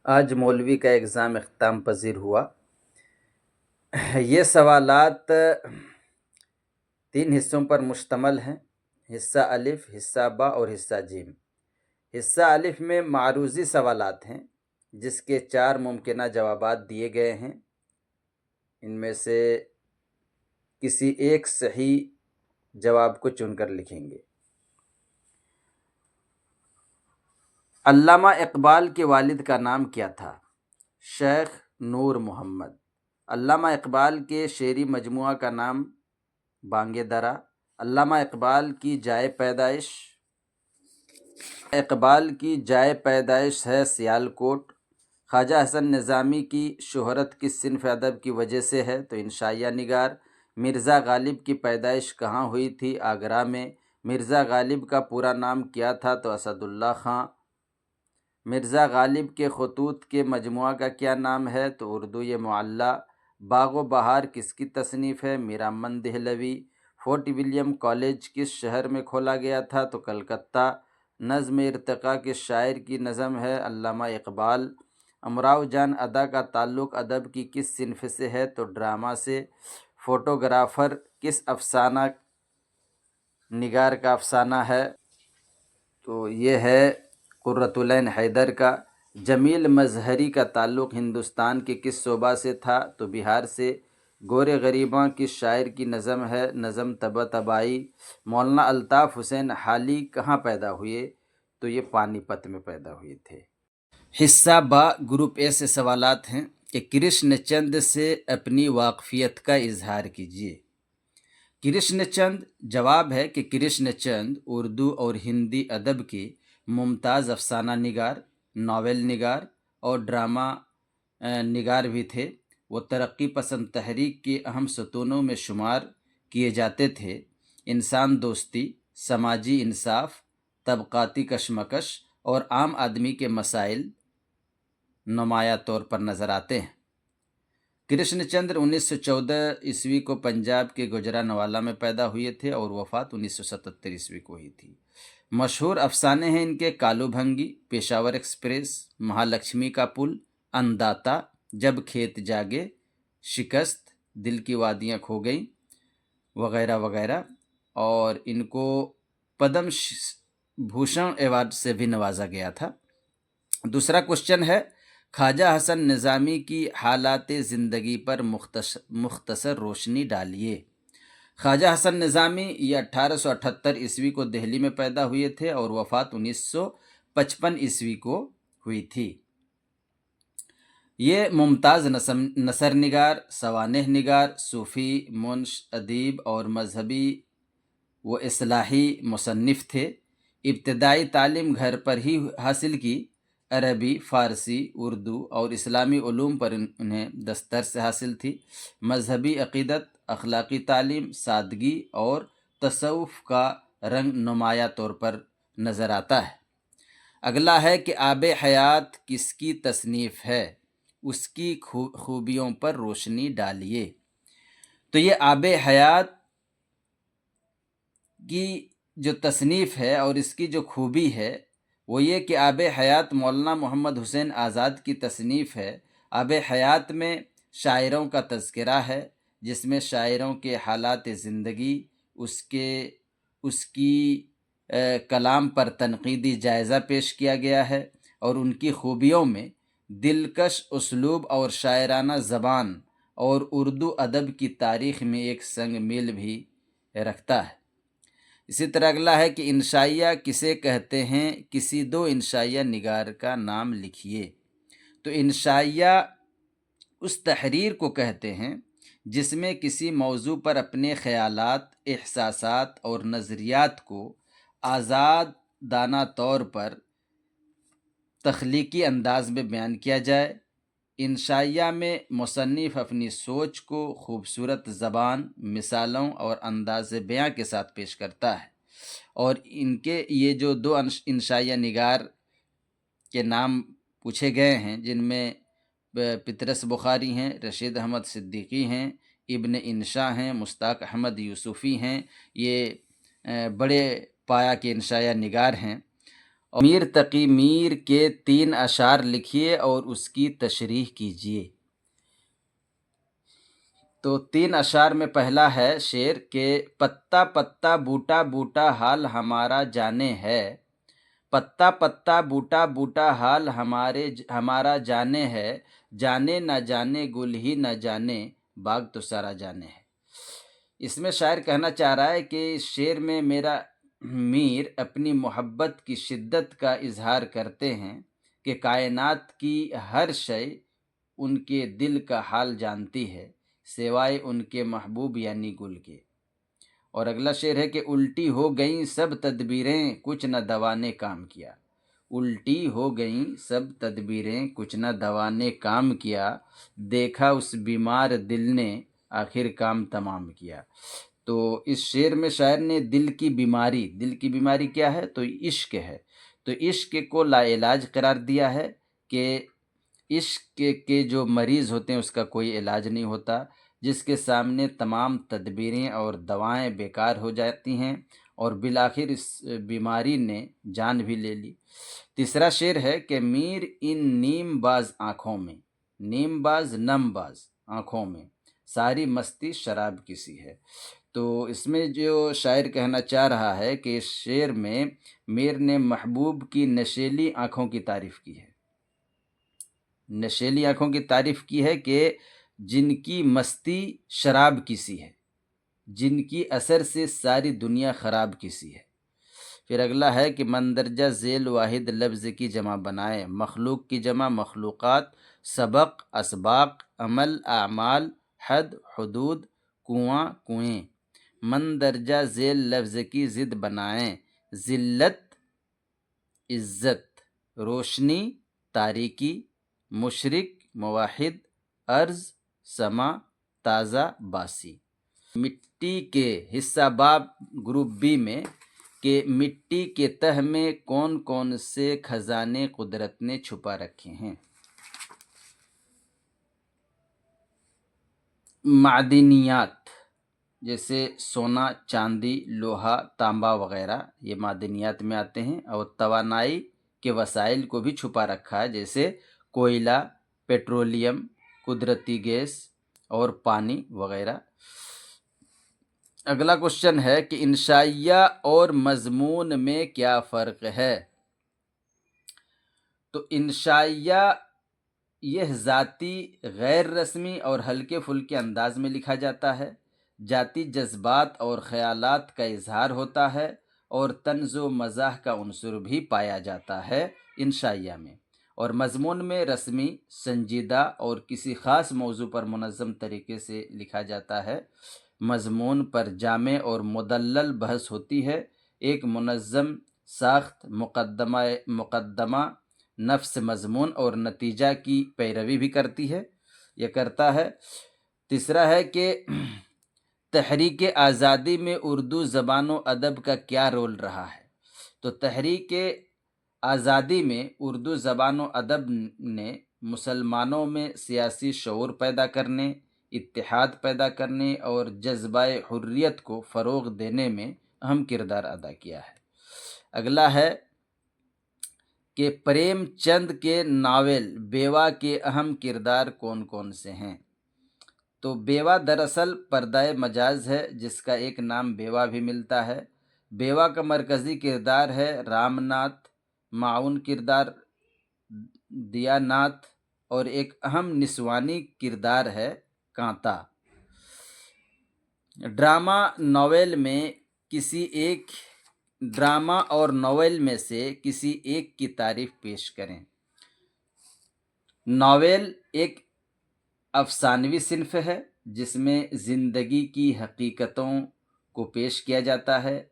آج مولوی کا ایگزام اختتام پذیر ہوا۔ یہ سوالات 3 حصوں پر مشتمل ہیں: حصہ الف، حصہ با اور حصہ جیم۔ حصہ الف میں معروضی سوالات ہیں جس کے 4 ممکنہ جوابات دیے گئے ہیں۔ ان میں سے کسی ایک صحیح جواب کو چن کر لکھیں گے۔ علامہ اقبال کے والد کا نام کیا تھا؟ شیخ نور محمد۔ علامہ اقبال کے شعری مجموعہ کا نام بانگ درا۔ علامہ اقبال کی جائے پیدائش ہے سیالکوٹ۔ خواجہ حسن نظامی کی شہرت کس صنف ادب کی وجہ سے ہے؟ تو انشائیہ نگار۔ مرزا غالب کی پیدائش کہاں ہوئی تھی؟ آگرہ میں۔ مرزا غالب کا پورا نام کیا تھا؟ تو اسد اللہ خان۔ مرزا غالب کے خطوط کے مجموعہ کا کیا نام ہے؟ تو اردو معلی۔ باغ و بہار کس کی تصنیف ہے؟ Mir Amman Dehlavi. Fort William college کس شہر میں کھولا گیا تھا؟ تو کلکتہ۔ نظم ارتقاء کس شاعر کی نظم ہے؟ علامہ اقبال۔ امراؤ جان ادا کا تعلق ادب کی کس صنف سے ہے؟ تو ڈرامہ سے۔ فوٹوگرافر کس افسانہ نگار کا افسانہ ہے؟ تو یہ ہے قرۃ العین حیدر کا۔ جمیل مظہری کا تعلق ہندوستان کے کس صوبہ سے تھا؟ تو بہار سے۔ گورے غریباں کس شاعر کی نظم ہے؟ نظم طبع طبائی۔ مولانا الطاف حسین حالی کہاں پیدا ہوئے؟ تو یہ پانی پت میں پیدا ہوئے تھے۔ حصہ با گروپ اے سے سوالات ہیں کہ کرشن چند سے اپنی واقفیت کا اظہار کیجیے۔ کرشن چند، جواب ہے کہ کرشن چند اردو اور ہندی ادب کے ممتاز افسانہ نگار، ناول نگار اور ڈرامہ نگار بھی تھے۔ وہ ترقی پسند تحریک کے اہم ستونوں میں شمار کیے جاتے تھے۔ انسان دوستی، سماجی انصاف، طبقاتی کشمکش اور عام آدمی کے مسائل نمایاں طور پر نظر آتے ہیں۔ کرشن چندر 1914 عیسوی کو پنجاب کے گوجرانوالہ میں پیدا ہوئے تھے اور وفات 1977 عیسوی کو ہوئی تھی۔ مشہور افسانے ہیں ان کے کالو بھنگی، پشاور ایکسپریس، مہالکشمی کا پل، انداتا، جب کھیت جاگے، شکست، دل کی وادیاں کھو گئیں، وغیرہ وغیرہ۔ اور ان کو پدم بھوشن ایوارڈ سے بھی نوازا گیا تھا۔ دوسرا کوشچن ہے، خواجہ حسن نظامی کی حالات زندگی پر مختصر روشنی ڈالیے۔ خواجہ حسن نظامی یہ 1878 عیسوی کو دہلی میں پیدا ہوئے تھے اور وفات 1955 عیسوی کو ہوئی تھی۔ یہ ممتاز نثر نگار، سوانح نگار، صوفی، منش، ادیب اور مذہبی و اصلاحی مصنف تھے۔ ابتدائی تعلیم گھر پر ہی حاصل کی۔ عربی، فارسی، اردو اور اسلامی علوم پر انہیں دسترس حاصل تھی۔ مذہبی عقیدت، اخلاقی تعلیم، سادگی اور تصوف کا رنگ نمایاں طور پر نظر آتا ہے۔ اگلا ہے کہ آب حیات کس کی تصنیف ہے؟ اس کی خوبیوں پر روشنی ڈالیے۔ تو یہ آب حیات کی جو تصنیف ہے اور اس کی جو خوبی ہے وہ یہ کہ آب حیات مولانا محمد حسین آزاد کی تصنیف ہے۔ آب حیات میں شاعروں کا تذکرہ ہے جس میں شاعروں کے حالات زندگی، اس کی کلام پر تنقیدی جائزہ پیش کیا گیا ہے اور ان کی خوبیوں میں دلکش اسلوب اور شاعرانہ زبان اور اردو ادب کی تاریخ میں ایک سنگ میل بھی رکھتا ہے۔ اسی طرح اگلا ہے کہ انشائیہ کسے کہتے ہیں؟ کسی 2 انشائیہ نگار کا نام لکھیے۔ تو انشائیہ اس تحریر کو کہتے ہیں جس میں کسی موضوع پر اپنے خیالات، احساسات اور نظریات کو آزادانہ طور پر تخلیقی انداز میں بیان کیا جائے۔ انشائیہ میں مصنف اپنی سوچ کو خوبصورت زبان، مثالوں اور انداز بیاں کے ساتھ پیش کرتا ہے۔ اور ان کے یہ جو 2 انشائیہ نگار کے نام پوچھے گئے ہیں جن میں پطرس بخاری ہیں، رشید احمد صدیقی ہیں، ابن انشا ہیں، مشتاق احمد یوسفی ہیں، یہ بڑے پایا کے انشائیہ نگار ہیں۔ اور میر تقی میر کے 3 اشعار لکھیے اور اس کی تشریح کیجیے۔ تو 3 اشعار میں پہلا ہے شعر کہ پتا پتا بوٹا بوٹا حال ہمارا جانے ہے، پتا پتا بوٹا بوٹا حال ہمارا جانے ہے، جانے نہ جانے گل ہی نہ جانے باغ تو سارا جانے ہے۔ اس میں شاعر کہنا چاہ رہا ہے کہ اس شعر میں میرا میر اپنی محبت کی شدت کا اظہار کرتے ہیں کہ کائنات کی ہر شے ان کے دل کا حال جانتی ہے سوائے ان کے محبوب یعنی گل کے۔ اور اگلا شعر ہے کہ الٹی ہو گئیں سب تدبیریں کچھ نہ دوا نے کام کیا، الٹی ہو گئیں سب تدبیریں کچھ نہ دوا نے کام کیا، دیکھا اس بیمار دل نے آخر کام تمام کیا۔ تو اس شعر میں شاعر نے دل کی بیماری کیا ہے؟ تو عشق ہے، تو عشق کو لا علاج قرار دیا ہے کہ عشق کے جو مریض ہوتے ہیں اس کا کوئی علاج نہیں ہوتا، جس کے سامنے تمام تدبیریں اور دوائیں بیکار ہو جاتی ہیں اور بالآخر اس بیماری نے جان بھی لے لی۔ تیسرا شعر ہے کہ میر ان نیم باز آنکھوں میں، نیم باز نم باز آنکھوں میں ساری مستی شراب کسی ہے۔ تو اس میں جو شاعر کہنا چاہ رہا ہے کہ اس شعر میں میر نے محبوب کی نشیلی آنکھوں کی تعریف کی ہے، نشیلی آنکھوں کی تعریف کی ہے کہ جن کی مستی شراب کسی ہے، جن کی اثر سے ساری دنیا خراب کسی ہے۔ پھر اگلا ہے کہ مندرجہ ذیل واحد لفظ کی جمع بنائے، مخلوق کی جمع مخلوقات، سبق اسباق، عمل اعمال، حد حدود، کنواں کنویں۔ مندرجہ ذیل لفظ کی ضد بنائیں، ذلت عزت، روشنی تاریکی، مشرق موحد، ارض سما تازہ باسی۔ مٹی کے حصہ باب گروپ بی میں کہ مٹی کے تہ میں کون کون سے خزانے قدرت نے چھپا رکھے ہیں۔ معدنیات جیسے سونا چاندی لوہا تانبا وغیرہ یہ معدنیات میں آتے ہیں، اور توانائی کے وسائل کو بھی چھپا رکھا ہے جیسے کوئلہ، پیٹرولیم، قدرتی گیس اور پانی وغیرہ۔ اگلا کوشچن ہے کہ انشائیہ اور مضمون میں کیا فرق ہے؟ تو انشائیہ یہ ذاتی غیر رسمی اور ہلکے پھلکے انداز میں لکھا جاتا ہے، ذاتی جذبات اور خیالات کا اظہار ہوتا ہے اور طنز و مزاح کا عنصر بھی پایا جاتا ہے انشائیہ میں۔ اور مضمون میں رسمی، سنجیدہ اور کسی خاص موضوع پر منظم طریقے سے لکھا جاتا ہے۔ مضمون پر جامع اور مدلل بحث ہوتی ہے، ایک منظم ساخت مقدمہ نفس مضمون اور نتیجہ کی پیروی بھی کرتا ہے۔ تیسرا ہے کہ تحریک آزادی میں اردو زبان و ادب کا کیا رول رہا ہے؟ تو تحریک آزادی میں اردو زبان و ادب نے مسلمانوں میں سیاسی شعور پیدا کرنے، اتحاد پیدا کرنے اور جذبہ حریت کو فروغ دینے میں اہم کردار ادا کیا ہے۔ اگلا ہے کہ پریم چند کے ناول بیوہ کے اہم کردار کون کون سے ہیں؟ تو بیوہ دراصل پردہ مجاز ہے جس کا ایک نام بیوہ بھی ملتا ہے۔ بیوہ کا مرکزی کردار ہے رام ناتھ، معاون کردار دیا ناتھ اور ایک اہم نسوانی کردار ہے کانتا۔ ڈرامہ اور ناول میں سے کسی ایک کی تعریف پیش کریں۔ ناول ایک افسانوی صنف ہے جس میں زندگی کی حقیقتوں کو پیش کیا جاتا ہے،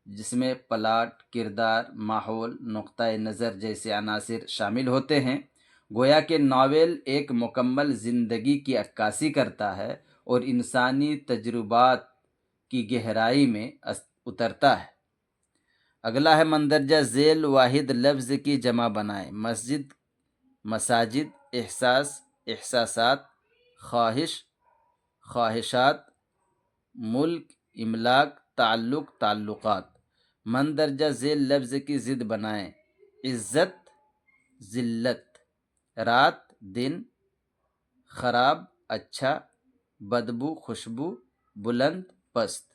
جس میں پلاٹ، کردار، ماحول، نقطۂ نظر جیسے عناصر شامل ہوتے ہیں۔ گویا کہ ناول ایک مکمل زندگی کی عکاسی کرتا ہے اور انسانی تجربات کی گہرائی میں اترتا ہے۔ اگلا ہے مندرجہ ذیل واحد لفظ کی جمع بنائیں، مسجد مساجد، احساس احساسات، خواہش خواہشات، ملک املاک، تعلق تعلقات۔ مندرجہ ذیل لفظ کی ضد بنائیں، عزت ذلت، رات دن، خراب اچھا، بدبو خوشبو، بلند پست۔